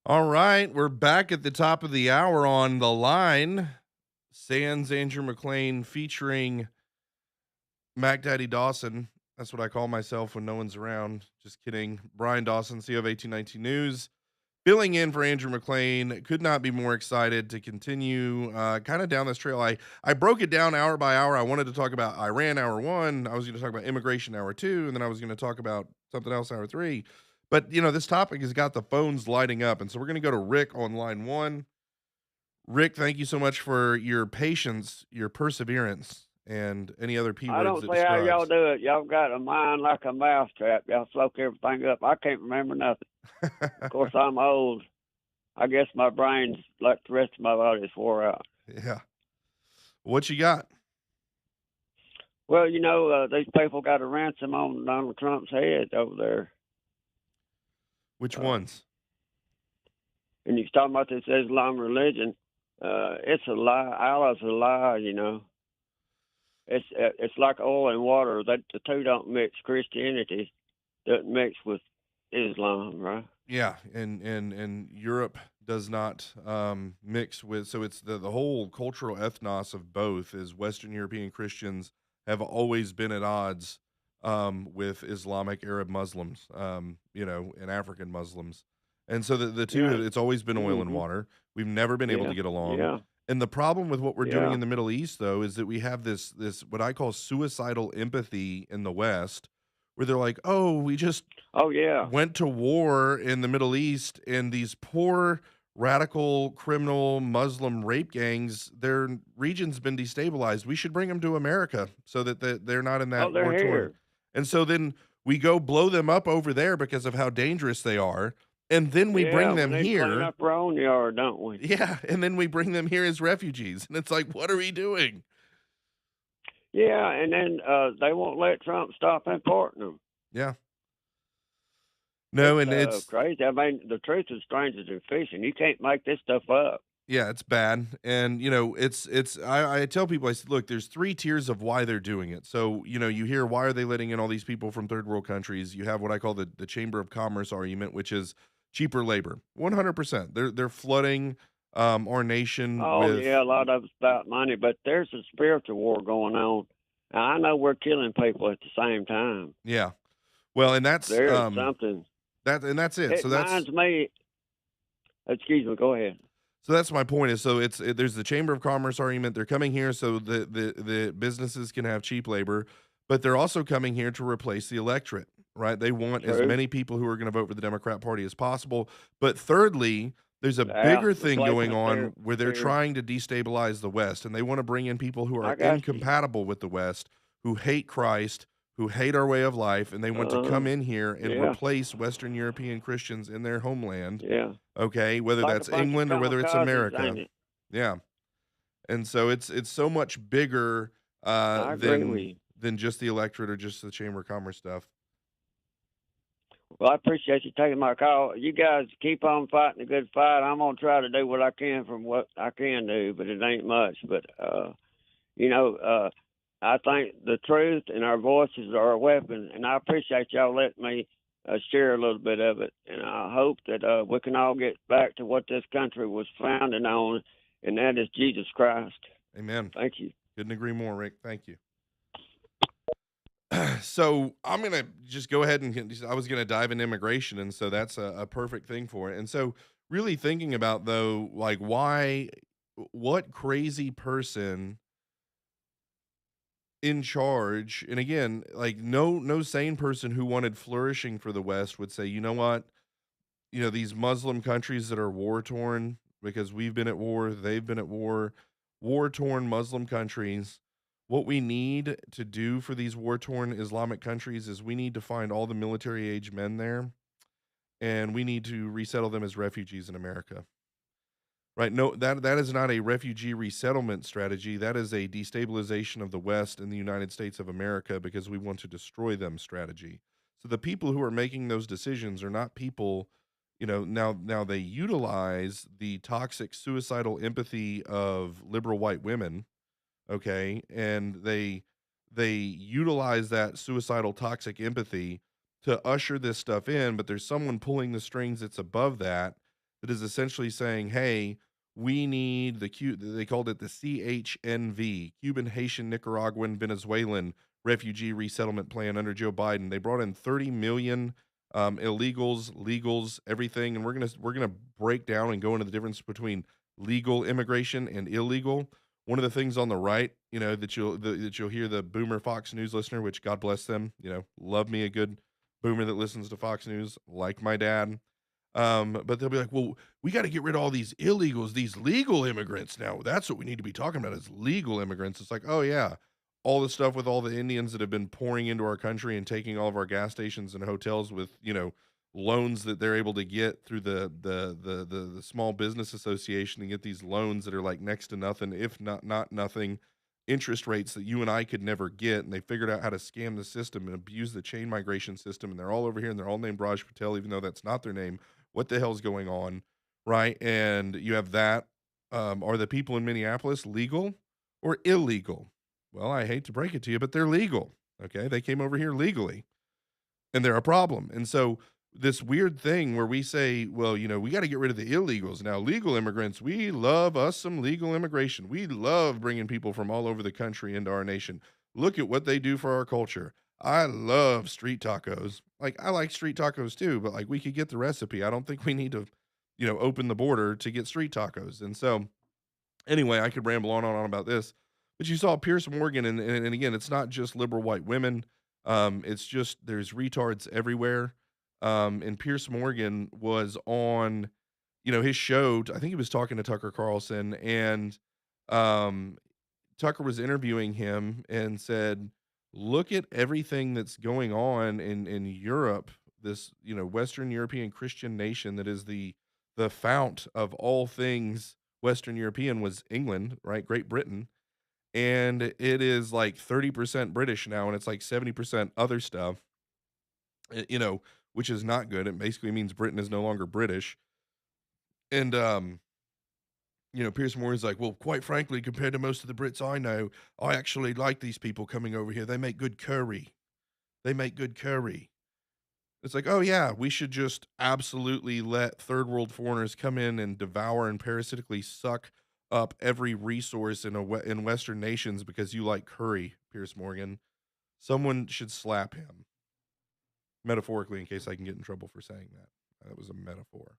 All right, we're back at the top of the hour on the line. Sans Andrew McLean featuring Mac Daddy Dawson. That's what I call myself when no one's around. Just kidding. Brian Dawson, CEO of 1819 News, filling in for Andrew McLean. Could not be more excited to continue kind of down this trail. I broke it down hour by hour. I wanted to talk about Iran hour one. I was going to talk about immigration hour two, and then I was going to talk about something else hour three. But this topic has got the phones lighting up, and so we're going to go to Rick on line one. Rick, thank you so much for your patience, your perseverance, and any other P I words don't it see how y'all describes. do it. Y'all got a mind like a mousetrap. Y'all soak everything up. I can't remember nothing. Of course, I'm old. I guess my brain's like the rest of my body's wore out. Yeah. What you got? Well, these people got a ransom on Donald Trump's head over there. Which Uh, ones? and you're talking about this Islam religion. It's a lie. Allah's a lie. It's like oil and water. That the two don't mix. Christianity doesn't mix with Islam, right? Yeah, and Europe does not mix with, so it's the whole cultural ethnos of both is Western European Christians have always been at odds with Islamic Arab Muslims, and African Muslims. And so the two, Yeah. it's always been oil and Hmm. water. We've never been able Yeah. to get along. Yeah. And the problem with what we're doing Yeah. in the Middle East though is that we have this what I call suicidal empathy in the West where they're like, "Oh, we just Oh yeah. went to war in the Middle East, and these poor radical criminal Muslim rape gangs, their region's been destabilized. We should bring them to America so that they're not in Oh, that they're war torn." here. And so then we go blow them up over there because of how dangerous they are, and then we Yeah, bring we them need to clean here. up our own yard, don't we? Yeah, and then we bring them here as refugees. And it's like, what are we doing? Yeah, and then they won't let Trump stop importing them. Yeah. No, It's and it's crazy. I mean, the truth is stranger than fiction. You can't make this stuff up. yeah, it's bad. And I tell people, I said, look, there's three tiers of why they're doing it. So, you hear why are they letting in all these people from third world countries? You have what I call the Chamber of Commerce argument, which is cheaper labor. 100%. They're flooding our nation Oh with yeah, a lot of it's about money, but there's a spiritual war going on. Now, I know we're killing people at the same time. yeah. Well, and There is something. that's it. It reminds me. Excuse me. Go ahead. So that's my point is there's the Chamber of Commerce argument. They're coming here so the businesses can have cheap labor, but they're also coming here to replace the electorate, right? They want as True. many people who are going to vote for the Democrat Party as possible. But thirdly, there's a Yeah, bigger thing going replacement on where they're theory. trying to destabilize the West, and they want to bring in people who are I got you. incompatible with the West, who hate Christ, who hate our way of life, and they want to Uh, come in here and yeah, replace Western European Christians in their homeland. yeah. Okay, whether Like a that's bunch of England or whether it's kamikazes, America. ain't it? Yeah, and so it's so much bigger, I agree with than you. just the electorate or just the Chamber of Commerce stuff. Well, I appreciate you taking my call. You guys keep on fighting a good fight. I'm gonna try to do what I can from what I can do, but it ain't much. But you know, I think the truth and our voices are a weapon, and I appreciate y'all letting me share a little bit of it. And I hope that we can all get back to what this country was founded on, and that is Jesus Christ. Amen. Thank you. Couldn't agree more, Rick. Thank you. So I'm gonna just go ahead and I was gonna dive into immigration, and so that's a perfect thing for it. And so really thinking about though, like what crazy person in charge, and again, like no sane person who wanted flourishing for the West would say, you know what, these Muslim countries that are war torn because we've been at war, they've been at war torn Muslim countries. What we need to do for these war torn Islamic countries is we need to find all the military age men there and we need to resettle them as refugees in America. Right? No, that is not a refugee resettlement strategy. That is a destabilization of the West and the United States of America because we want to destroy them strategy. So the people who are making those decisions are not people, now they utilize the toxic suicidal empathy of liberal white women, okay? And they utilize that suicidal toxic empathy to usher this stuff in, but there's someone pulling the strings that's above that, that is essentially saying, "Hey, we need they called it the CHNV, Cuban, Haitian, Nicaraguan, Venezuelan refugee resettlement plan under Joe Biden." They brought in 30 million illegals, legals, everything, and we're gonna break down and go into the difference between legal immigration and illegal. One of the things on the right, that you'll hear the boomer Fox News listener, which God bless them, love me a good boomer that listens to Fox News, like my dad. But they'll be like, "Well, we got to get rid of all these illegals, these legal immigrants now. That's what we need to be talking about is legal immigrants." It's like, "Oh yeah, all the stuff with all the Indians that have been pouring into our country and taking all of our gas stations and hotels with, loans that they're able to get through the small business association and get these loans that are like next to nothing, if not nothing, interest rates that you and I could never get, and they figured out how to scam the system and abuse the chain migration system, and they're all over here and they're all named Raj Patel, even though that's not their name. What the hell's going on?" Right? And you have that. Are the people in Minneapolis legal or illegal? Well, I hate to break it to you, but they're legal. Okay. They came over here legally and they're a problem. And so this weird thing where we say, well, we got to get rid of the illegals. Now, legal immigrants, we love us some legal immigration. We love bringing people from all over the country into our nation. Look at what they do for our culture. I love street tacos. Like, I like street tacos too, but like, we could get the recipe. I don't think we need to, open the border to get street tacos. And so, anyway, I could ramble on and on about this, but you saw Pierce Morgan, and again, it's not just liberal white women. It's just there's retards everywhere. And Pierce Morgan was on, his show. I think he was talking to Tucker Carlson, and um, Tucker was interviewing him and said, "Look at everything that's going on in Europe. This, Western European Christian nation that is the fount of all things Western European was England, right? Great Britain. And it is like 30% British now, and it's like 70% other stuff, eh, you know, which is not good. It basically means Britain is no longer British. And, Pierce Morgan's like, "Well, quite frankly, compared to most of the Brits I know, I actually like these people coming over here. They make good curry. They make good curry." It's like, "Oh, yeah, we should just absolutely let third world foreigners come in and devour and parasitically suck up every resource in Western nations because you like curry, Pierce Morgan. Someone should slap him." Metaphorically, in case I can get in trouble for saying that. That was a metaphor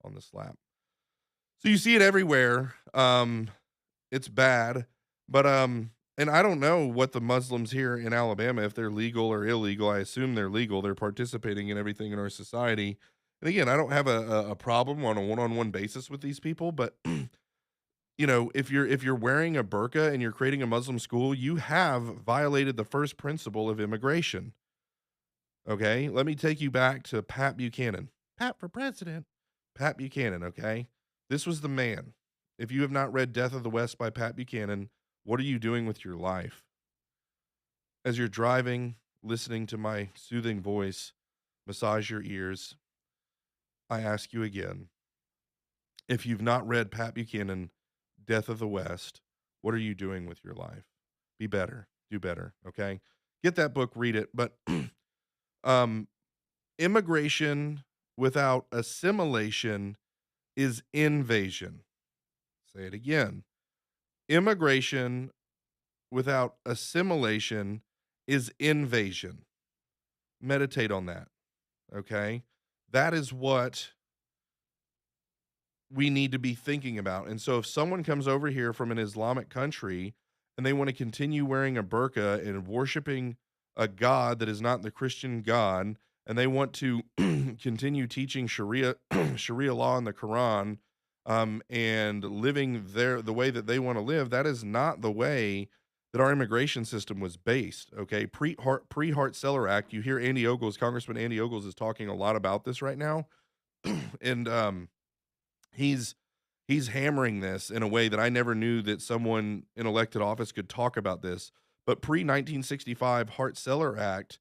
on the slap. So you see it everywhere. It's bad, but and I don't know what the Muslims here in Alabama, if they're legal or illegal. I assume they're legal. They're participating in everything in our society. And again, I don't have a problem on a one-on-one basis with these people, but if you're wearing a burqa and you're creating a Muslim school, you have violated the first principle of immigration. Okay, let me take you back to Pat Buchanan. Pat for president. Pat Buchanan. Okay, this was the man. If you have not read Death of the West by Pat Buchanan, what are you doing with your life? As you're driving, listening to my soothing voice massage your ears, I ask you again, if you've not read Pat Buchanan, Death of the West, what are you doing with your life? Be better, do better, okay? Get that book, read it. But um, immigration without assimilation is invasion. Say it again. Immigration without assimilation is invasion. Meditate on that, okay? That is what we need to be thinking about. And so if someone comes over here from an Islamic country and they want to continue wearing a burqa and worshiping a God that is not the Christian God, and they want to continue teaching Sharia law in the Quran, and living the way that they want to live, that is not the way that our immigration system was based. Okay, pre Hart Celler Act. You hear Congressman Andy Ogles is talking a lot about this right now, and he's he's hammering this in a way that I never knew that someone in elected office could talk about this. But pre 1965 Hart-Celler Act,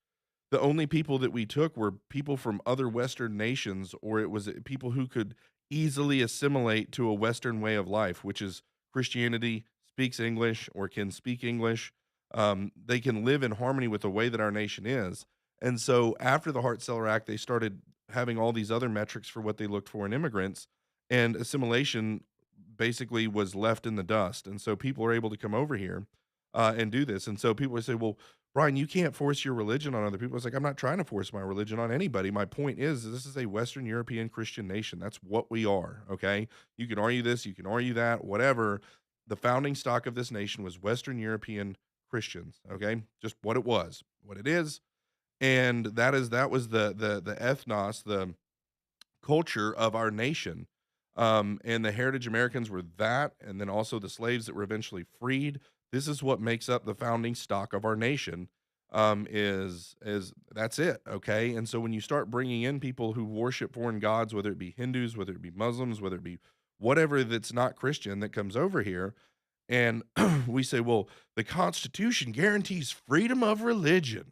the only people that we took were people from other Western nations, or it was people who could easily assimilate to a Western way of life, which is Christianity, speaks English or can speak English. They can live in harmony with the way that our nation is. And so after the Hart-Celler Act, they started having all these other metrics for what they looked for in immigrants, and assimilation basically was left in the dust. And so people are able to come over here and do this. And so people would say, well, Brian, you can't force your religion on other people. It's like, I'm not trying to force my religion on anybody. My point is, this is a Western European Christian nation. That's what we are. Okay. You can argue this, you can argue that, whatever. The founding stock of this nation was Western European Christians. Okay. Just what it was, what it is. And that was the ethnos, the culture of our nation. And the heritage Americans were that, and then also the slaves that were eventually freed. This is what makes up the founding stock of our nation. Is that's it, okay? And so when you start bringing in people who worship foreign gods, whether it be Hindus, whether it be Muslims, whether it be whatever that's not Christian that comes over here, and we say, well, the Constitution guarantees freedom of religion.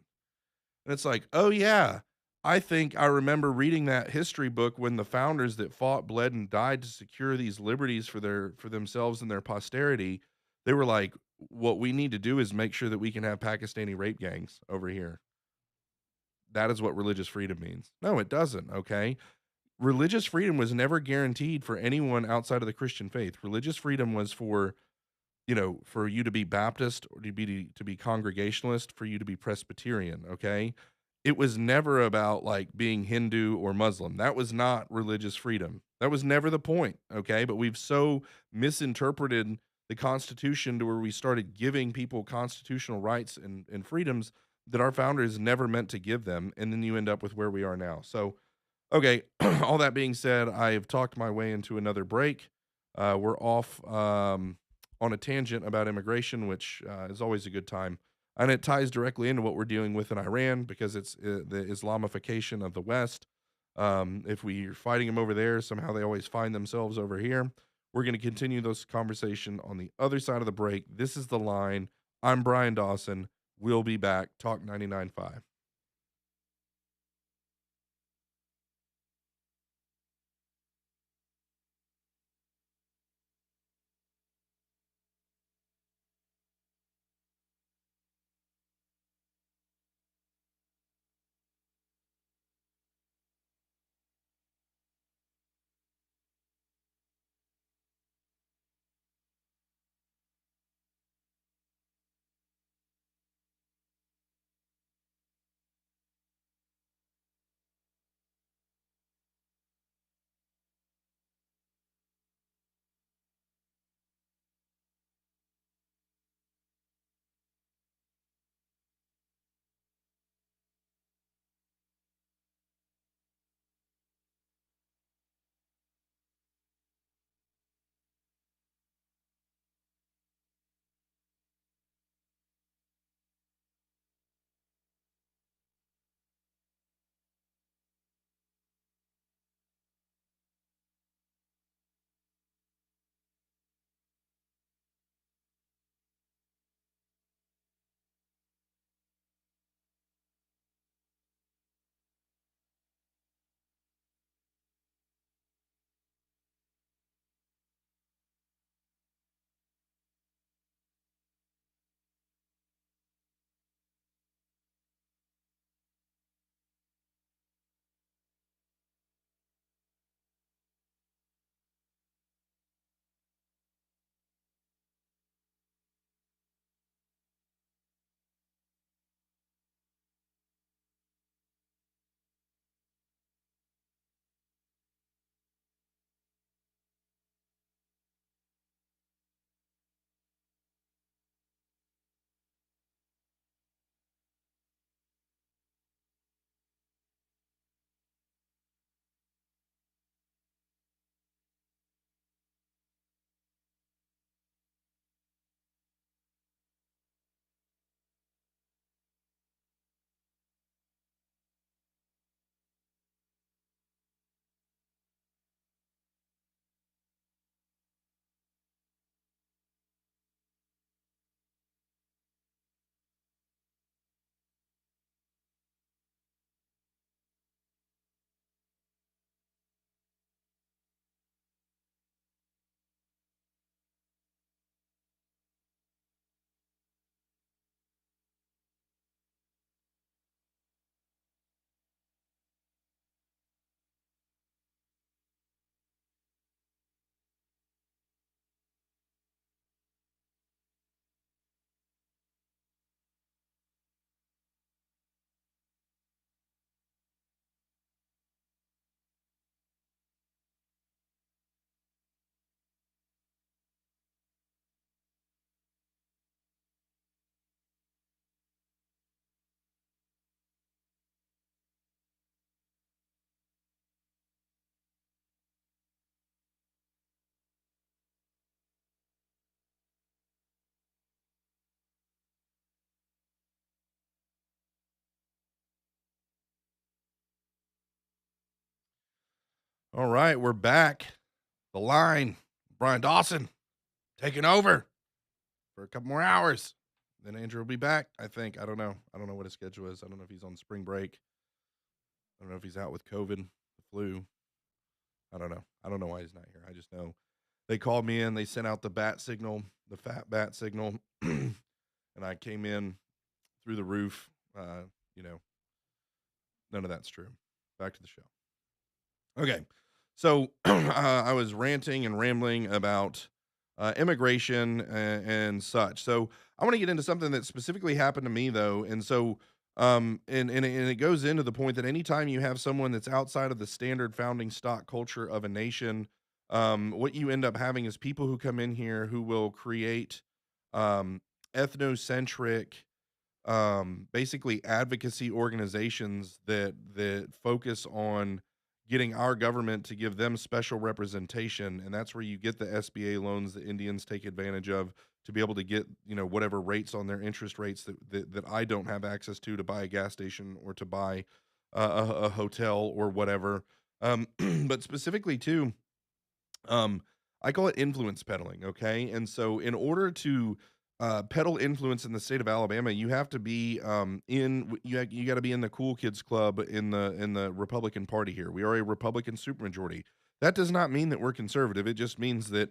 And it's like, "Oh, yeah. I think I remember reading that history book when the founders that fought, bled, and died to secure these liberties for themselves and their posterity, they were like, what we need to do is make sure that we can have Pakistani rape gangs over here. That is what religious freedom means." No, it doesn't, okay? Religious freedom was never guaranteed for anyone outside of the Christian faith. Religious freedom was for, for you to be Baptist or to be Congregationalist, for you to be Presbyterian, okay? It was never about like being Hindu or Muslim. That was not religious freedom. That was never the point, okay? But we've so misinterpreted the Constitution to where we started giving people constitutional rights and freedoms that our founders never meant to give them, and then you end up with where we are now. So, okay, all that being said, I've talked my way into another break. We're off on a tangent about immigration, which is always a good time. And it ties directly into what we're dealing with in Iran because it's the Islamification of the West. If we're fighting them over there, somehow they always find themselves over here. We're going to continue this conversation on the other side of the break. This is The Line. I'm Brian Dawson. We'll be back. Talk 99.5. All right, we're back. The line, Brian Dawson taking over for a couple more hours. Then Andrew will be back, I think. I don't know. I don't know what his schedule is. I don't know if he's on spring break. I don't know if he's out with COVID, the flu. I don't know. I don't know why he's not here. I just know they called me in. They sent out the bat signal, the fat bat signal, and I came in through the roof. You know, none of that's true. Back to the show. Okay. So I was ranting and rambling about immigration and such. So I want to get into something that specifically happened to me, though. And so, and it goes into the point that anytime you have someone that's outside of the standard founding stock culture of a nation, what you end up having is people who come in here who will create um, ethnocentric basically advocacy organizations that focus on getting our government to give them special representation, and that's where you get the SBA loans that Indians take advantage of to be able to get, whatever rates on their interest rates that I don't have access to buy a gas station or to buy a hotel or whatever. But specifically too, um, I call it influence peddling, okay? And so in order to peddle influence in the state of Alabama, you have to be you got to be in the cool kids club in the Republican Party here. We are a Republican supermajority. That does not mean that we're conservative. It just means that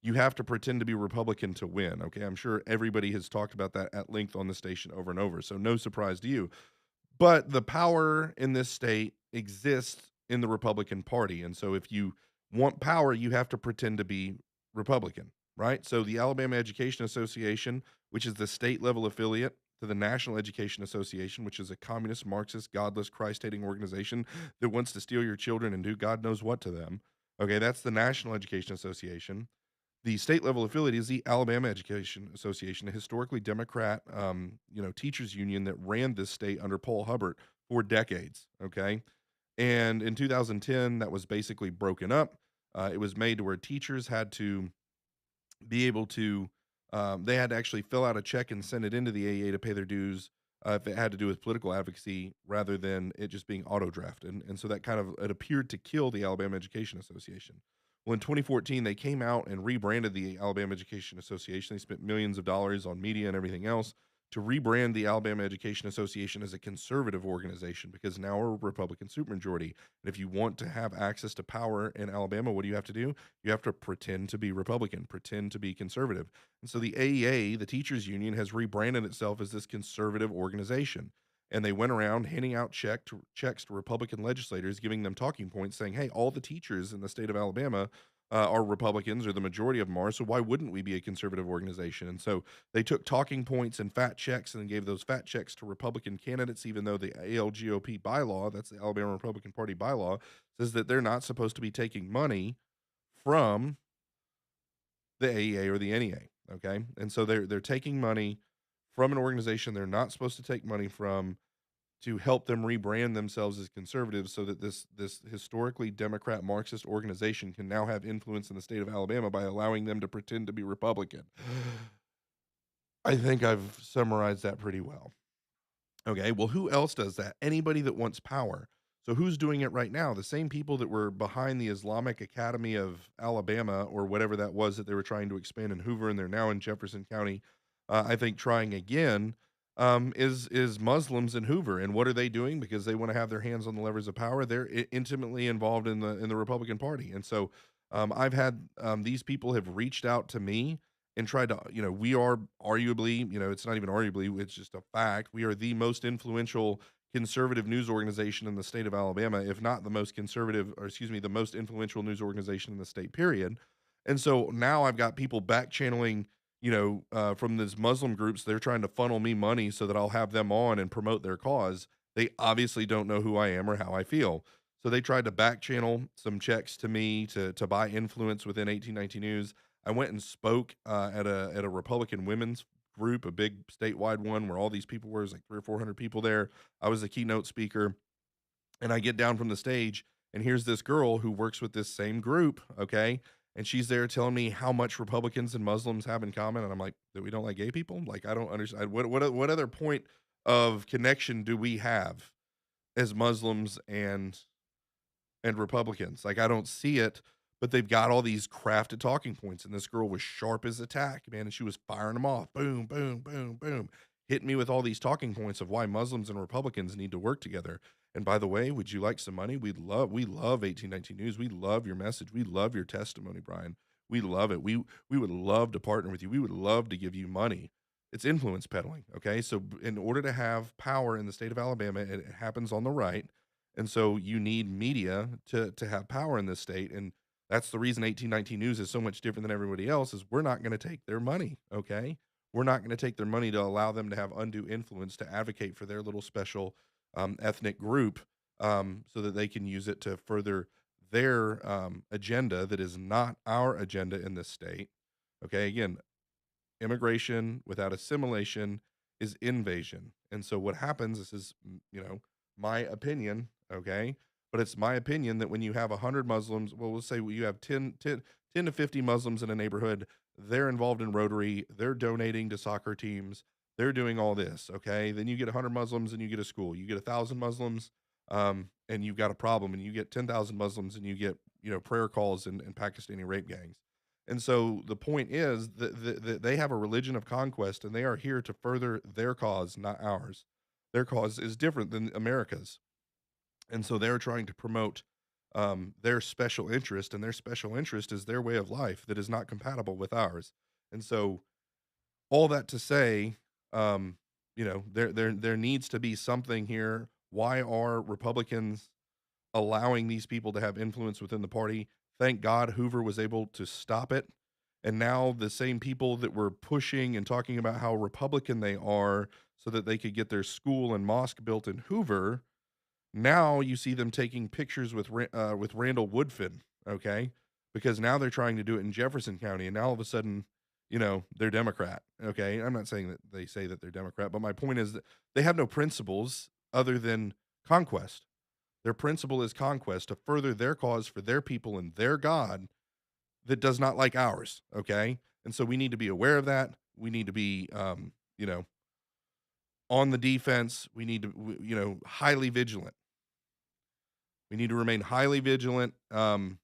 you have to pretend to be Republican to win, okay? I'm sure everybody has talked about that at length on the station over and over. So no surprise to you. But the power in this state exists in the Republican Party, and so if you want power, you have to pretend to be Republican, right? So the Alabama Education Association, which is the state level affiliate to the National Education Association, which is a communist, Marxist, godless, Christ-hating organization that wants to steal your children and do God knows what to them. Okay, that's the National Education Association. The state level affiliate is the Alabama Education Association, a historically Democrat, teachers union that ran this state under Paul Hubbard for decades. Okay, and in 2010, that was basically broken up. It was made to where teachers had to be able to, they had to actually fill out a check and send it into the AEA to pay their dues if it had to do with political advocacy rather than it just being auto draft. And so that kind of, it appeared to kill the Alabama Education Association. Well, in 2014, they came out and rebranded the Alabama Education Association. They spent millions of dollars on media and everything else to rebrand the Alabama Education Association as a conservative organization because now we're a Republican supermajority. And if you want to have access to power in Alabama, what do you have to do? You have to pretend to be Republican, pretend to be conservative. And so the AEA, the teachers union, has rebranded itself as this conservative organization. And they went around handing out checks to Republican legislators, giving them talking points saying, hey, all the teachers in the state of Alabama are Republicans, or the majority of them are. So why wouldn't we be a conservative organization? And so they took talking points and fat checks and then gave those fat checks to Republican candidates, even though the ALGOP bylaw, that's the Alabama Republican Party bylaw, says that they're not supposed to be taking money from the AEA or the NEA. Okay. And so they're taking money from an organization they're not supposed to take money from to help them rebrand themselves as conservatives so that this historically Democrat Marxist organization can now have influence in the state of Alabama by allowing them to pretend to be Republican. I think I've summarized that pretty well. Okay, well, who else does that? Anybody that wants power. So who's doing it right now? The same people that were behind the Islamic Academy of Alabama or whatever that was that they were trying to expand in Hoover, and they're now in Jefferson County. I think trying again is Muslims in Hoover, and what are they doing? Because they want to have their hands on the levers of power. They're intimately involved in the Republican Party, and so I've had these people have reached out to me and tried to, we are arguably, it's not even arguably, it's just a fact. We are the most influential conservative news organization in the state of Alabama, if not the most conservative, or excuse me, the most influential news organization in the state, period. And so now I've got people back channeling, from these Muslim groups. They're trying to funnel me money so that I'll have them on and promote their cause. They obviously don't know who I am or how I feel. So they tried to back channel some checks to me to buy influence within 1819 News. I went and spoke at a Republican women's group, a big statewide one where all these people were. There's like 300 or 400 people there. I was the keynote speaker, and I get down from the stage, and here's this girl who works with this same group, okay? And she's there telling me how much Republicans and Muslims have in common, and I'm like, that we don't like gay people? Like, I don't understand. What other point of connection do we have as Muslims and and Republicans. Like, I don't see it, but they've got all these crafted talking points, and this girl was sharp as a tack, man, and she was firing them off. Boom, boom, boom, boom. Hitting me with all these talking points of why Muslims and Republicans need to work together. And by the way, would you like some money? We love 1819 News. We love your message. We love your testimony, Brian. We love it. We would love to partner with you. We would love to give you money. It's influence peddling, okay? So in order to have power in the state of Alabama, it happens on the right. And so you need media to have power in this state. And that's the reason 1819 News is so much different than everybody else is we're not going to take their money, okay? We're not going to take their money to allow them to have undue influence to advocate for their little special ethnic group so that they can use it to further their agenda that is not our agenda in this state. Okay, again, immigration without assimilation is invasion. And so what happens, this is, my opinion, okay? But it's my opinion that when you have 100 Muslims, well, we'll say you have 10 to 50 Muslims in a neighborhood, they're involved in Rotary, they're donating to soccer teams, they're doing all this, okay? Then you get 100 Muslims and you get a school. You get 1,000 Muslims and you've got a problem, and you get 10,000 Muslims and you get, prayer calls and Pakistani rape gangs. And so the point is that they have a religion of conquest and they are here to further their cause, not ours. Their cause is different than America's. And so they're trying to promote their special interest, and their special interest is their way of life that is not compatible with ours. And so all that to say, there needs to be something here. Why are Republicans allowing these people to have influence within the party? Thank God Hoover was able to stop it. And now the same people that were pushing and talking about how Republican they are so that they could get their school and mosque built in Hoover, now you see them taking pictures with Randall Woodfin, okay? Because now they're trying to do it in Jefferson County, and now all of a sudden, they're Democrat, okay? I'm not saying that they say that they're Democrat, but my point is that they have no principles other than conquest. Their principle is conquest to further their cause for their people and their God that does not like ours, okay? And so we need to be aware of that. We need to be, on the defense. We need to, highly vigilant. We need to remain highly vigilant. And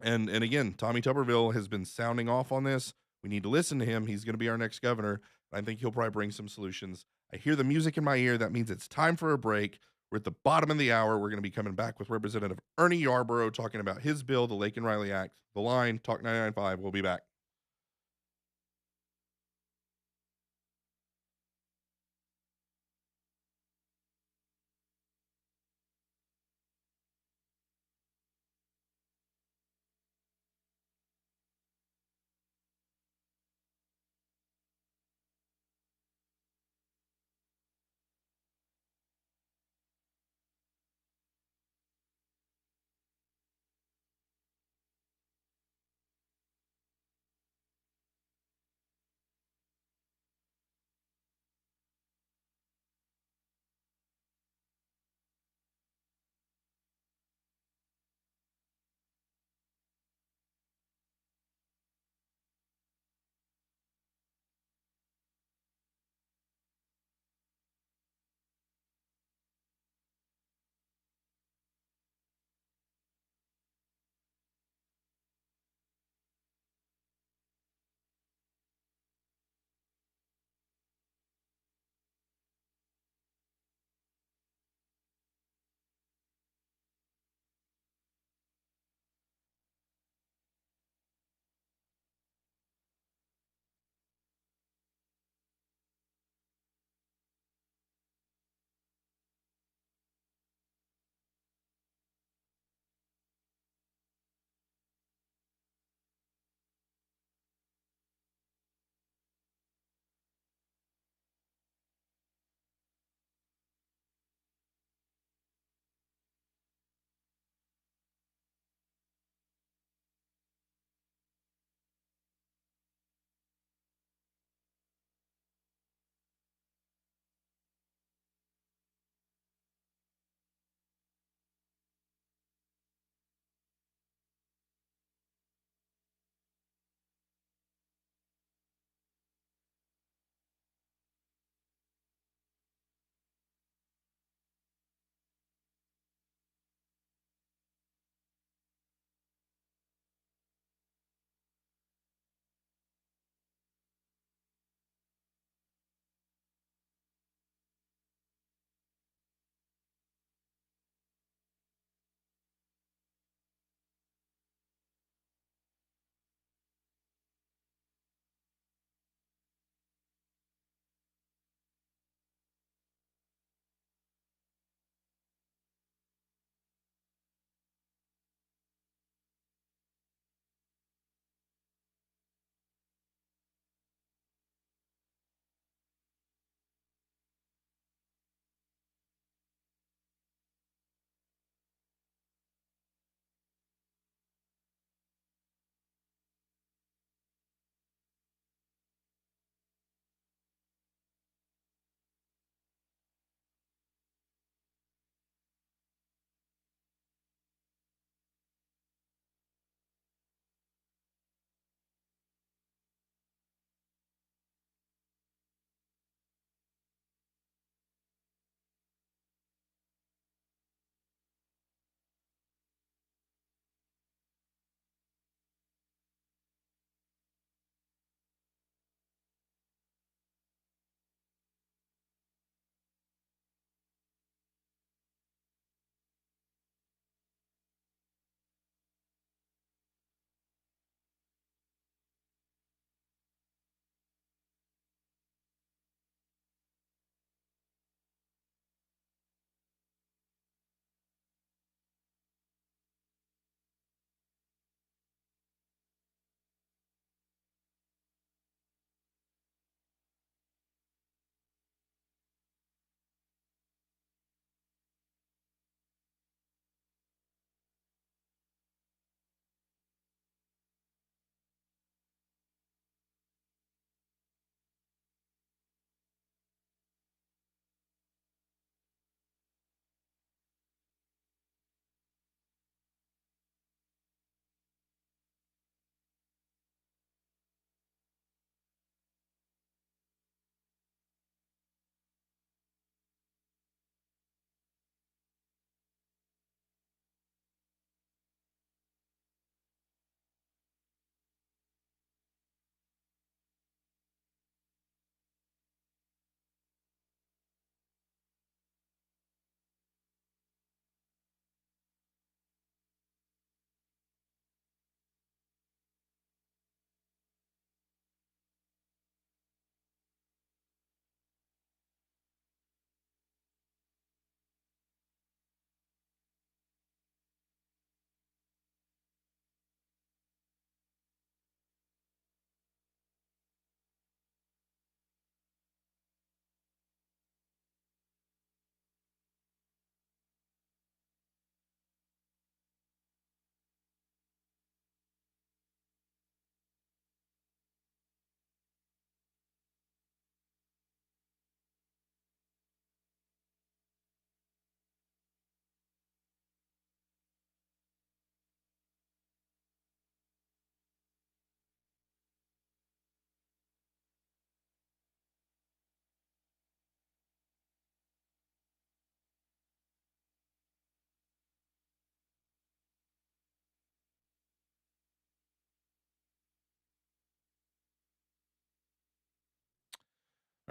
again, Tommy Tuberville has been sounding off on this. We need to listen to him. He's going to be our next governor. I think he'll probably bring some solutions. I hear the music in my ear. That means it's time for a break. We're at the bottom of the hour. We're going to be coming back with Representative Ernie Yarborough talking about his bill, the Lake and Riley Act. The Line, Talk 99.5. We'll be back.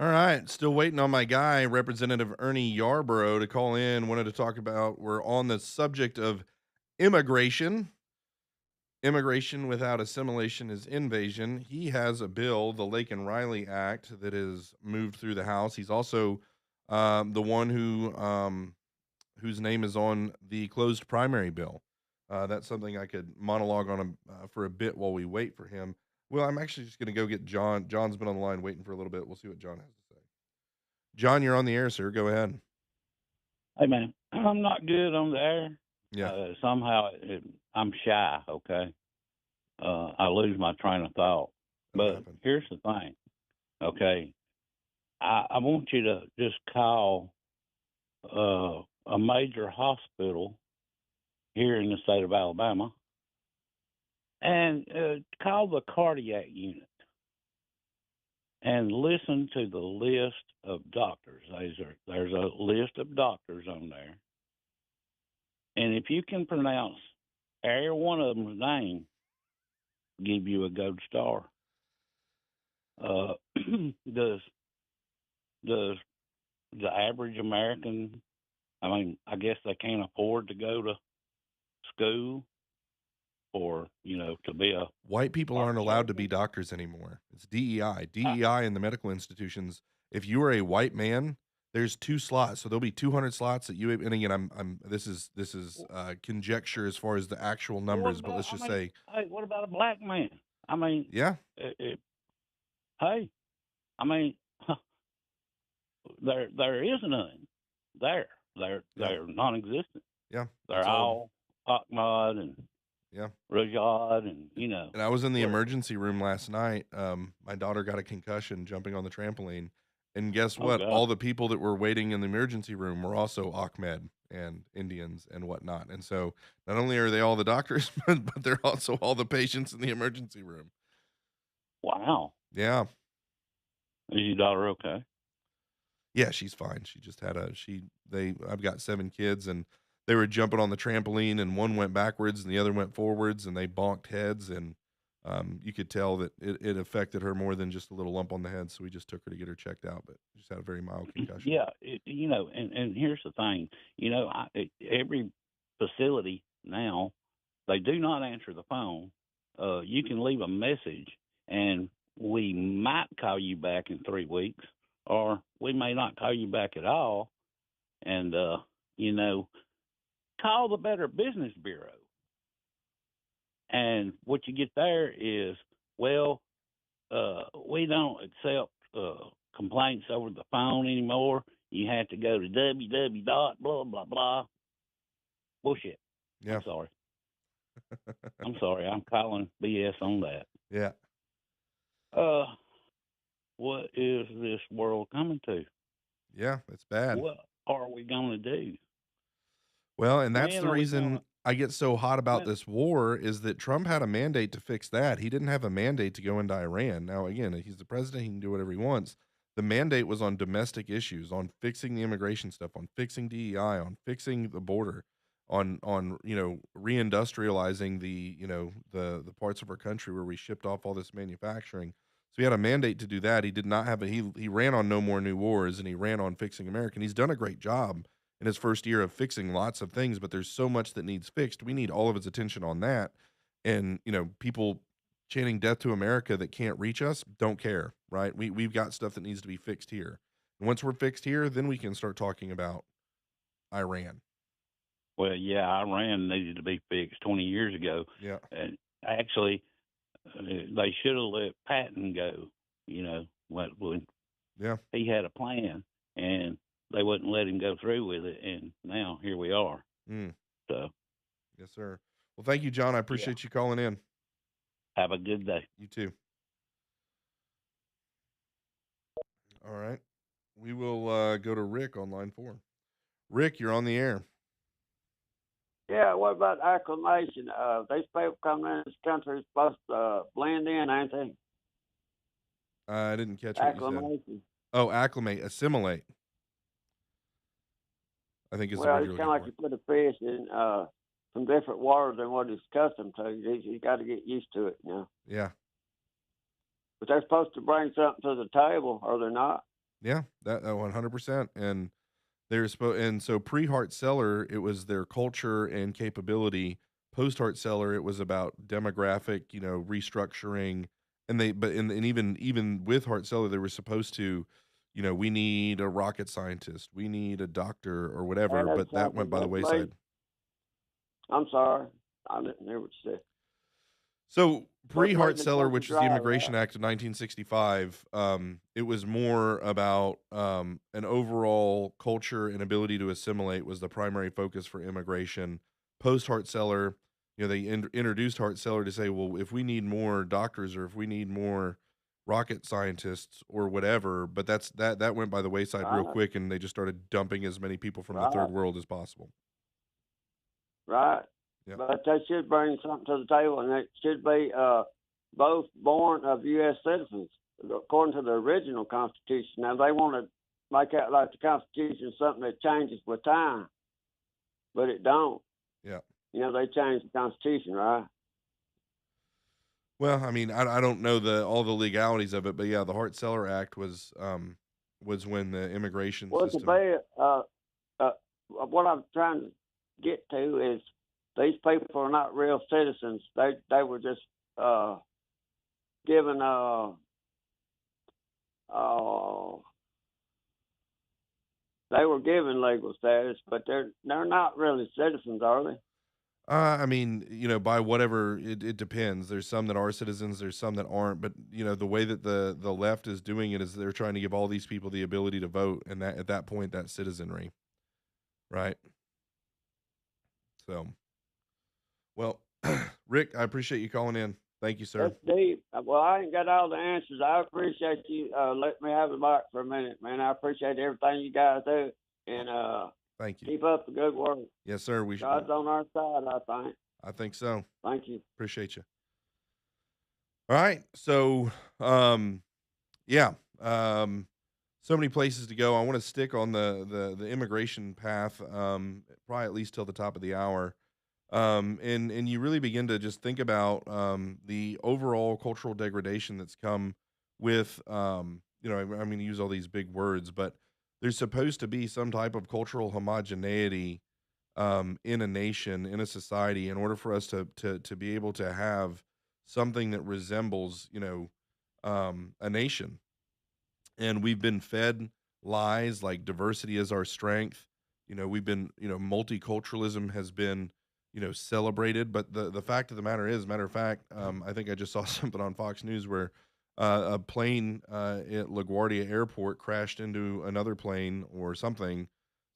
All right, still waiting on my guy, Representative Ernie Yarborough, to call in. Wanted to talk about, we're on the subject of immigration. Immigration without assimilation is invasion. He has a bill, the Lake and Riley Act, that is moved through the House. He's also the one whose name is on the closed primary bill. That's something I could monologue on for a bit while we wait for him. Well, I'm actually just going to go get John. John's been on the line waiting for a little bit. We'll see what John has to say. John, you're on the air, sir. Go ahead. Hey man, I'm not good on the air. Yeah. I'm shy. Okay, I lose my train of thought. That'll But happen. here's the thing. Okay, I want you to just call a major hospital here in the state of Alabama and call the cardiac unit and listen to the list of doctors. There's a list of doctors on there. And if you can pronounce every one of them's name, give you a gold star. Does the average American? I mean, I guess they can't afford to go to school or to be a White people heart aren't allowed to be surgeon. doctors anymore. It's DEI. I, DEI in the medical institutions. If you are a white man, there's 2 slots. So there'll be 200 slots at UA. And again, this is conjecture as far as the actual well, numbers, but let's just say, hey, what about a black man? I mean, yeah, hey, I mean, there is none there. yeah, They're non-existent. yeah. They're It's all, all Ahmad and yeah. Rajad and And I was in the where. emergency room last night. My daughter got a concussion jumping on the trampoline. And guess Oh what? God. All the people that were waiting in the emergency room were also Ahmed and Indians and whatnot. And so not only are they all the doctors, but they're also all the patients in the emergency room. Wow. Yeah. Is your daughter okay? Yeah, she's fine. She just had I've got 7 kids and they were jumping on the trampoline and one went backwards and the other went forwards and they bonked heads and you could tell that it affected her more than just a little lump on the head. So we just took her to get her checked out, but just had a very mild concussion. Yeah. And here's the thing. Every facility now, they do not answer the phone. You can leave a message, and we might call you back in 3 weeks, or we may not call you back at all. And call the Better Business Bureau. And what you get there is, well, we don't accept complaints over the phone anymore. You have to go to www dot blah blah blah. Bullshit. Yeah. I'm sorry. I'm sorry. I'm calling BS on that. Yeah. What is this world coming to? Yeah, it's bad. What are we gonna do? Well, and that's When the are we reason gonna? I get so hot about When? this war is that Trump had a mandate to fix that. He didn't have a mandate to go into Iran. Now, again, he's the president, he can do whatever he wants. The mandate was on domestic issues, on fixing the immigration stuff, on fixing DEI, on fixing the border, on reindustrializing the parts of our country where we shipped off all this manufacturing. So he had a mandate to do that. He did not have he ran on no more new wars and he ran on fixing America. And he's done a great job in his first year of fixing lots of things, but there's so much that needs fixed. We need all of his attention on that. And, people chanting death to America that can't reach us don't care, right? We've got stuff that needs to be fixed here. And once we're fixed here, then we can start talking about Iran. Well, yeah, Iran needed to be fixed 20 years ago, Yeah. and actually, they should have let Patton go. When Yeah. he had a plan, and they wouldn't let him go through with it, and now here we are. Mm. So, Yes, sir. Well, thank you, John. I yeah, appreciate you calling in. have a good day. You too. All right. We will go to Rick on line 4. Rick, you're on the air. Yeah, what about acclimation? These people coming in this country are supposed to blend in, ain't they? I didn't catch what you said. Acclimation. Oh, acclimate, assimilate, I think is the Well, word it's you're kind of looking like you put a fish in some different water than what he's accustomed to. You got to get used to it, for. Yeah. But they're supposed to bring something to the table, or they're not. Yeah, that 100%. And and so pre-Hart Celler, it was their culture and capability. Post-Hart Celler, it was about demographic, restructuring. And even with Hart Celler, they were supposed to, we need a rocket scientist, we need a doctor or Add whatever, that but that went something by the that made. wayside. I'm sorry, I didn't hear what you said. So What made pre-Hart the Celler, country which was the dry Immigration out? Act of 1965, it was more about an overall culture and ability to assimilate was the primary focus for immigration. Post-Hart Celler, they introduced Hart Celler to say, well, if we need more doctors or if we need more rocket scientists or whatever, but that went by the wayside real Right, quick, and they just started dumping as many people from the third right, world as possible. right. Yep. But they should bring something to the table, and it should be both born of U.S. citizens, according to the original Constitution. Now they want to make out like the Constitution is something that changes with time, but it don't. Yeah. They changed the Constitution, right? Well, I mean, I don't know all the legalities of it, but yeah, the Hart-Celler Act was when the immigration Well, to system. be uh, what I'm trying to get to is these people are not real citizens. They were just given uh, they were given legal status, but they're not really citizens, are they? I mean, by whatever it depends. There's some that are citizens, there's some that aren't, but the way that the left is doing it is they're trying to give all these people the ability to vote, and that at that point that's citizenry, right? So, well, Rick, I appreciate you calling in. Thank you, sir. That's deep. Well, I ain't got all the answers. I appreciate you letting me have the mic for a minute, man. I appreciate everything you guys do, and Thank you. keep up the good work. Yes, sir. We should. God's on our side, I think. I think so. Thank you. Appreciate you. All right. So, um, yeah, so many places to go. I want to stick on the immigration path, probably at least till the top of the hour. And you really begin to just think about the overall cultural degradation that's come with, I'm going to use all these big words, but there's supposed to be some type of cultural homogeneity in a nation, in a society, in order for us to be able to have something that resembles, a nation. And we've been fed lies like diversity is our strength. We've been, multiculturalism has been, celebrated. But the fact of the matter is, matter of fact, I think I just saw something on Fox News where a plane at LaGuardia Airport crashed into another plane or something,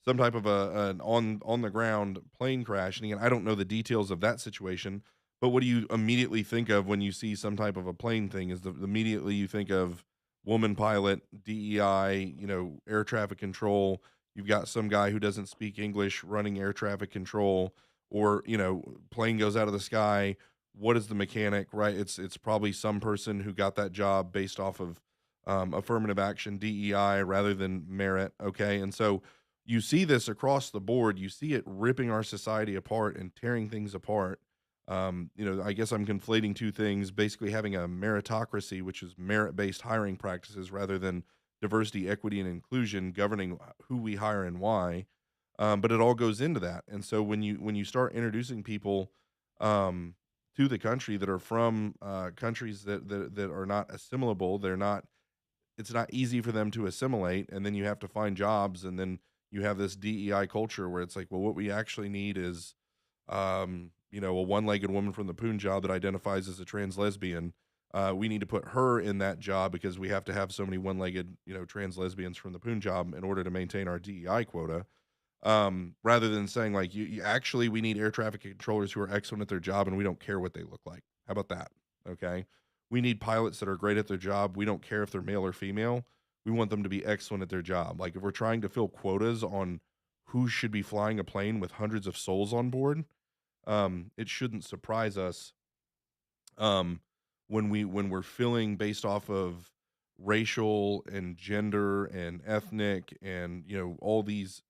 some type of an on the ground plane crash. And again, I don't know the details of that situation, but what do you immediately think of when you see some type of a plane thing? Is immediately you think of woman pilot, DEI, air traffic control. You've got some guy who doesn't speak English running air traffic control, or plane goes out of the sky. What is the mechanic? Right? It's probably some person who got that job based off of affirmative action, DEI, rather than merit. Okay, and so you see this across the board. You see it ripping our society apart and tearing things apart. I guess I'm conflating two things, basically having a meritocracy, which is merit-based hiring practices rather than diversity, equity, and inclusion governing who we hire and why. But it all goes into that. And so when you start introducing people um, to the country that are from countries that are not assimilable, it's not easy for them to assimilate, and then you have to find jobs, and then you have this DEI culture where it's like, well, what we actually need is a one-legged woman from the Punjab that identifies as a trans lesbian. We need to put her in that job because we have to have so many one-legged, trans lesbians from the Punjab in order to maintain our DEI quota. Rather than saying like, we need air traffic controllers who are excellent at their job and we don't care what they look like. How about that? Okay. We need pilots that are great at their job. We don't care if they're male or female. We want them to be excellent at their job. Like if we're trying to fill quotas on who should be flying a plane with hundreds of souls on board, it shouldn't surprise us um, when we're filling based off of racial and gender and ethnic and all these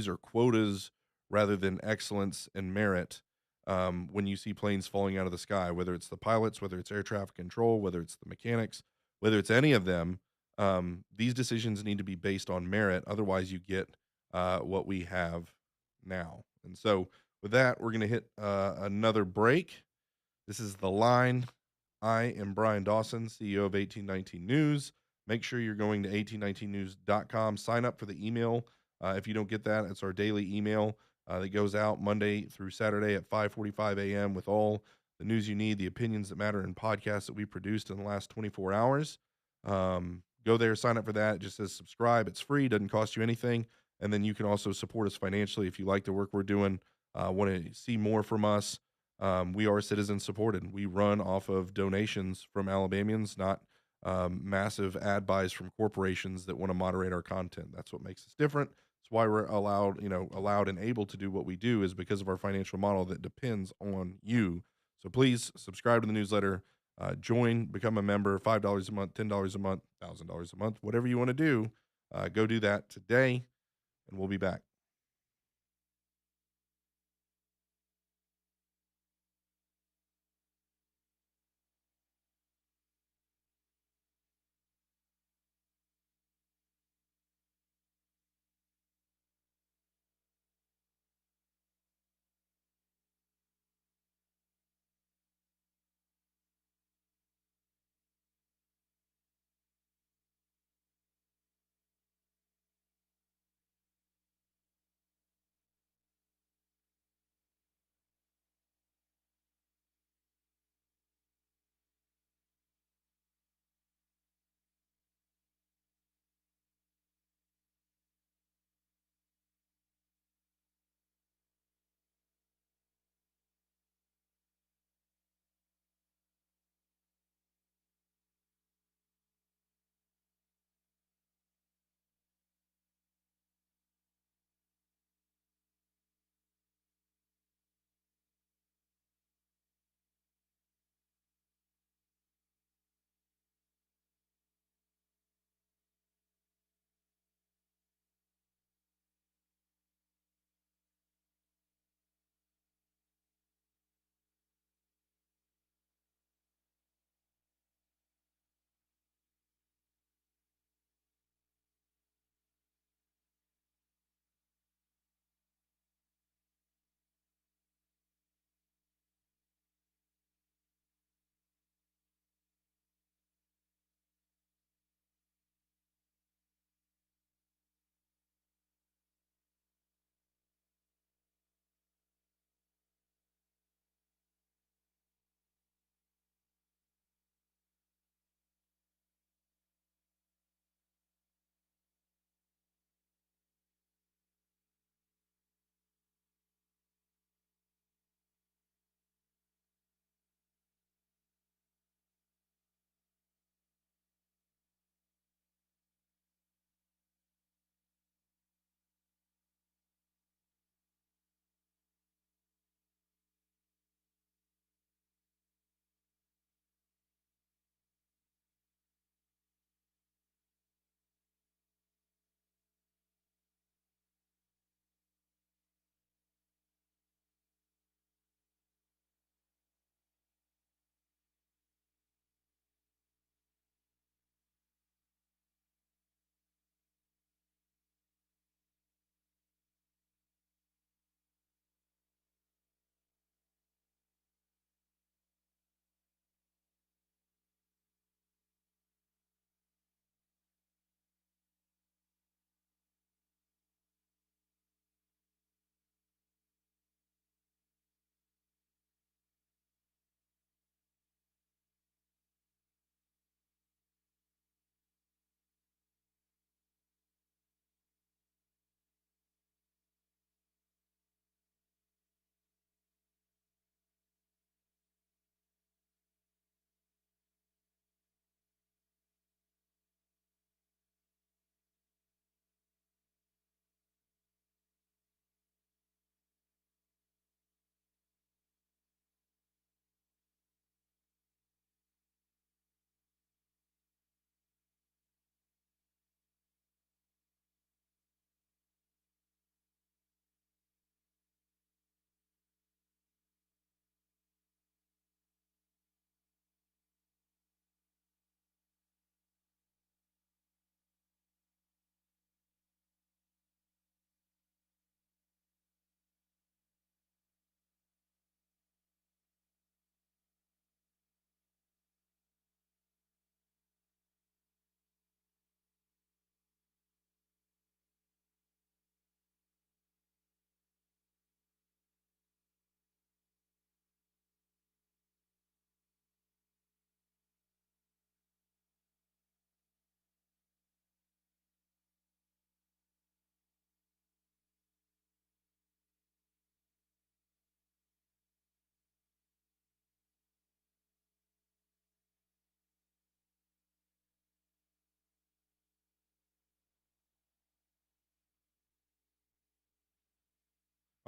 are quotas rather than excellence and merit. When you see planes falling out of the sky, whether it's the pilots, whether it's air traffic control, whether it's the mechanics, whether it's any of them, These decisions need to be based on merit. Otherwise, you get what we have now. And so, with that, we're going to hit another break. This is The Line. I am Brian Dawson, CEO of 1819 News. Make sure you're going to 1819news.com. Sign up for the email. If you don't get that, it's our daily email that goes out Monday through Saturday at 5:45 a.m. with all the news you need, the opinions that matter, and podcasts that we produced in the last 24 hours. Go there, sign up for that. It just says subscribe. It's free, doesn't cost you anything. And then you can also support us financially if you like the work we're doing, want to see more from us. We are citizen supported. We run off of donations from Alabamians, not massive ad buys from corporations that want to moderate our content. That's what makes us different. It's why we're allowed and able to do what we do, is because of our financial model that depends on you. So please subscribe to the newsletter, join, become a member, $5 a month, $10 a month, $1,000 a month, whatever you want to do. Go do that today, and we'll be back.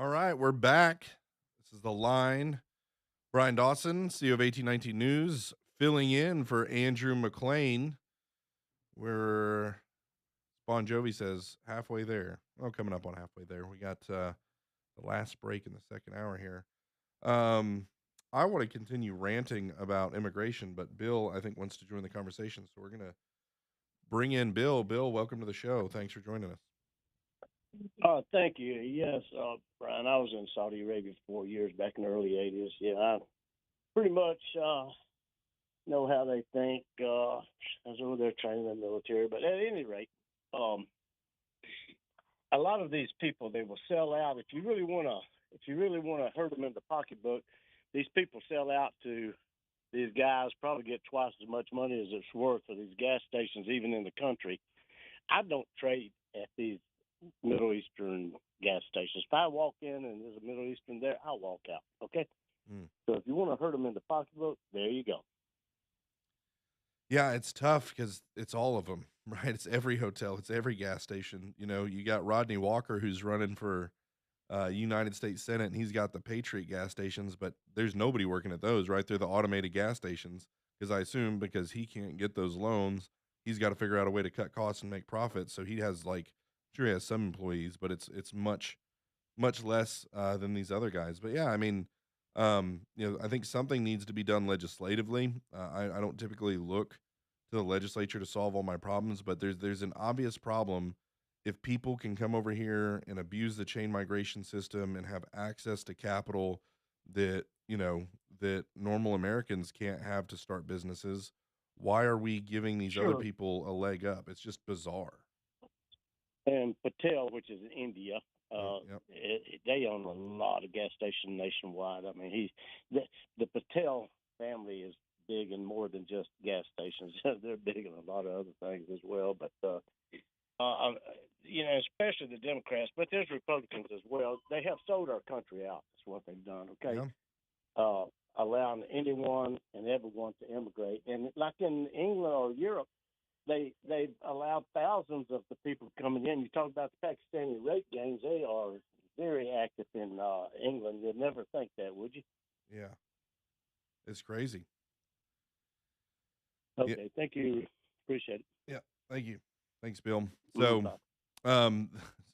All right, we're back. This is The Line. Brian Dawson, CEO of 1819 News, filling in for Andrew McLean. We're, Bon Jovi says, halfway there. Oh, coming up on halfway there. We got the last break in the second hour here. I want to continue ranting about immigration, but Bill, I think, wants to join the conversation. So we're going to bring in Bill. Bill, welcome to the show. Thanks for joining us. Thank you. Yes, Brian, I was in Saudi Arabia for 4 years back in the early 80s. Yeah, I pretty much know how they think. I was over there training in the military. But at any rate, a lot of these people, they will sell out. If you really want to hurt them in the pocketbook, these people sell out to these guys, probably get twice as much money as it's worth for these gas stations, even in the country. I don't trade at these Middle Eastern gas stations. If I walk in and there's a Middle Eastern there, I'll walk out. Okay. So if you want to hurt them in the pocketbook, there you go. Yeah, it's tough because it's all of them, right? It's every hotel, it's every gas station. You know, you got Rodney Walker who's running for United States Senate, and he's got the Patriot gas stations, but there's nobody working at those, right? They're the automated gas stations because I assume because he can't get those loans, he's got to figure out a way to cut costs and make profits. So he has like, sure, he has some employees, but it's much less than these other guys. But yeah, I mean, I think something needs to be done legislatively. I don't typically look to the legislature to solve all my problems, but there's an obvious problem if people can come over here and abuse the chain migration system and have access to capital that that normal Americans can't have to start businesses. Why are we giving these other people a leg up? It's just bizarre. And Patel, which is in India, Yep. they own a lot of gas stations nationwide. I mean, the Patel family is big in more than just gas stations. They're big in a lot of other things as well. But especially the Democrats, but there's Republicans as well. They have sold our country out. That's what they've done. Okay, allowing anyone and everyone to immigrate, and like in England or Europe, they've allowed thousands of the people coming in. You talk about the Pakistani rape gangs; they are very active in England. You'd never think that, would you? Yeah, it's crazy. Okay, Yeah. thank you. Appreciate it. Yeah, thank you. Thanks, Bill. So,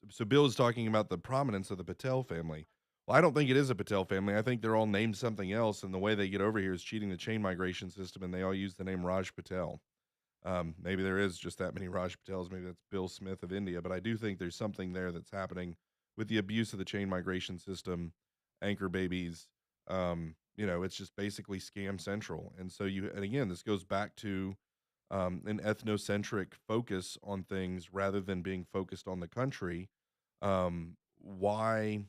so Bill is talking about the prominence of the Patel family. Well, I don't think it is a Patel family. I think they're all named something else, and the way they get over here is cheating the chain migration system, and they all use the name Raj Patel. Maybe there is just that many Raj Patels. Maybe that's Bill Smith of India, but I do think there's something there that's happening with the abuse of the chain migration system, anchor babies. It's just basically scam central. And so and again, this goes back to an ethnocentric focus on things rather than being focused on the country. Why?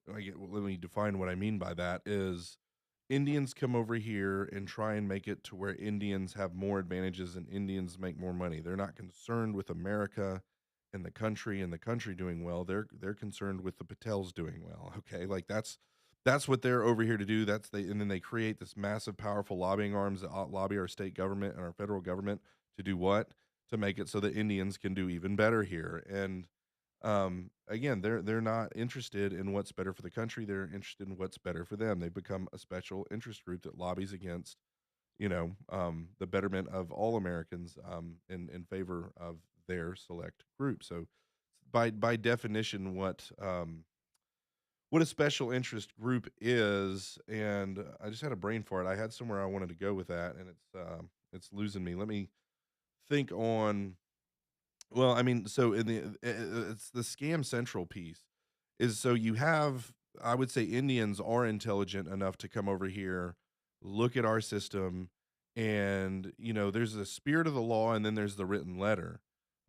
Let me define what I mean by that is Indians come over here and try and make it to where Indians have more advantages and Indians make more money. They're not concerned with America and the country doing well. They're concerned with the Patels doing well. Okay, like that's what they're over here to do. And then they create this massive, powerful lobbying arms that lobby our state government and our federal government to do what? To make it so that Indians can do even better here. And again, they're not interested in what's better for the country. They're interested in what's better for them. They've become a special interest group that lobbies against, the betterment of all Americans, in favor of their select group. So, by definition, what a special interest group is, and I just had a brain fart. I had somewhere I wanted to go with that, and it's losing me. Let me think on. Well, I mean, so it's the scam central piece is so you have, I would say Indians are intelligent enough to come over here, look at our system, and there's the spirit of the law and then there's the written letter.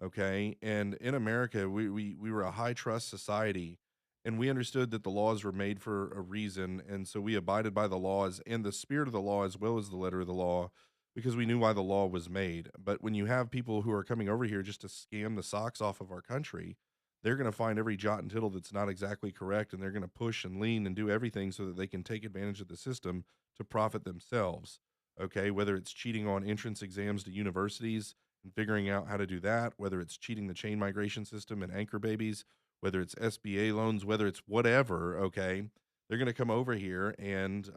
Okay. And in America, we were a high trust society and we understood that the laws were made for a reason. And so we abided by the laws and the spirit of the law as well as the letter of the law because we knew why the law was made. But when you have people who are coming over here just to scam the socks off of our country, they're going to find every jot and tittle that's not exactly correct, and they're going to push and lean and do everything so that they can take advantage of the system to profit themselves. Okay, whether it's cheating on entrance exams to universities and figuring out how to do that, whether it's cheating the chain migration system and anchor babies, whether it's SBA loans, whether it's whatever, okay? They're going to come over here and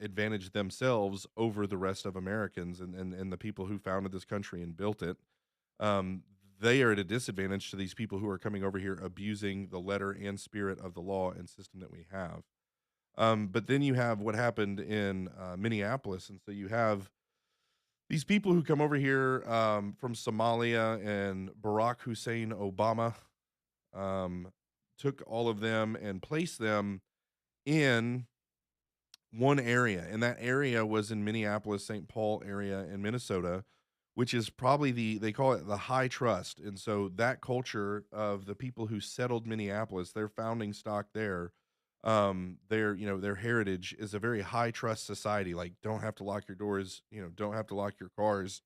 advantage themselves over the rest of Americans and the people who founded this country and built it. um, they are at a disadvantage to these people who are coming over here abusing the letter and spirit of the law and system that we have. But then you have what happened in Minneapolis, and so you have these people who come over here from Somalia, and Barack Hussein Obama um, took all of them and placed them in one area, and that area was in Minneapolis, St. Paul area in Minnesota, which is probably they call it the high trust. And so that culture of the people who settled Minneapolis, their founding stock there, their their heritage is a very high trust society. Like, don't have to lock your doors, don't have to lock your cars.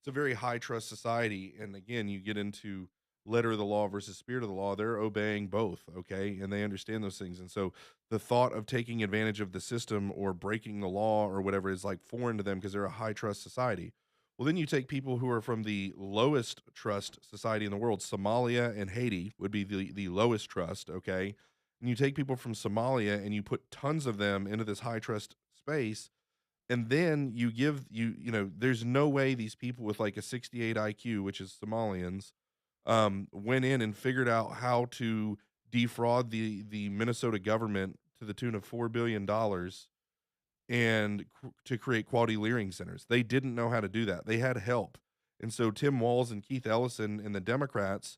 It's a very high trust society. And again, you get into letter of the law versus spirit of the law. They're obeying both, okay? And they understand those things. And so the thought of taking advantage of the system or breaking the law or whatever is like foreign to them because they're a high trust society. Well, then you take people who are from the lowest trust society in the world. Somalia and Haiti would be the lowest trust, okay? And you take people from Somalia and you put tons of them into this high trust space, and then you give there's no way these people with like a 68 IQ, which is Somalians, went in and figured out how to defraud the Minnesota government to the tune of $4 billion and to create quality learning centers. They didn't know how to do that. They had help. And so Tim Walz and Keith Ellison and the Democrats,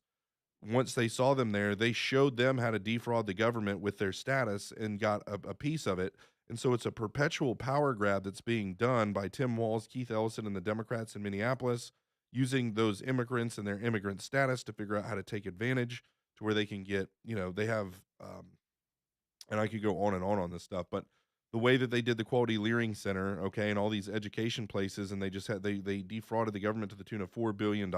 once they saw them there, they showed them how to defraud the government with their status and got a piece of it. And so it's a perpetual power grab that's being done by Tim Walz, Keith Ellison, and the Democrats in Minneapolis, using those immigrants and their immigrant status to figure out how to take advantage to where they can get, they have, and I could go on this stuff, but the way that they did the Quality Learning Center, okay, and all these education places, and they defrauded the government to the tune of $4 billion.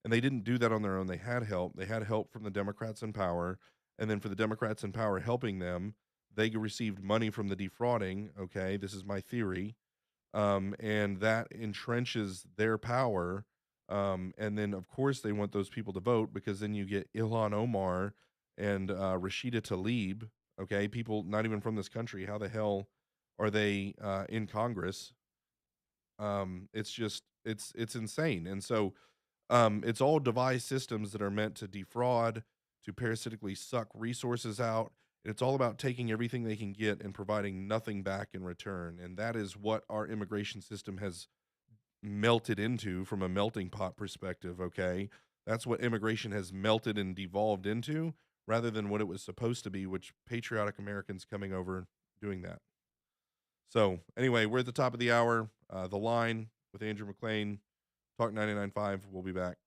And they didn't do that on their own. They had help. They had help from the Democrats in power. And then for the Democrats in power helping them, they received money from the defrauding. Okay, this is my theory. And that entrenches their power. And then, of course, they want those people to vote, because then you get Ilhan Omar and Rashida Tlaib. Okay, people not even from this country. How the hell are they in Congress? It's just it's insane. And so it's all devised systems that are meant to defraud, to parasitically suck resources out. And it's all about taking everything they can get and providing nothing back in return. And that is what our immigration system has melted into from a melting pot perspective, okay? That's what immigration has melted and devolved into, rather than what it was supposed to be, which patriotic Americans coming over doing that. So, anyway, we're at the top of the hour. The Line with Andrew McLean, Talk 99.5. We'll be back.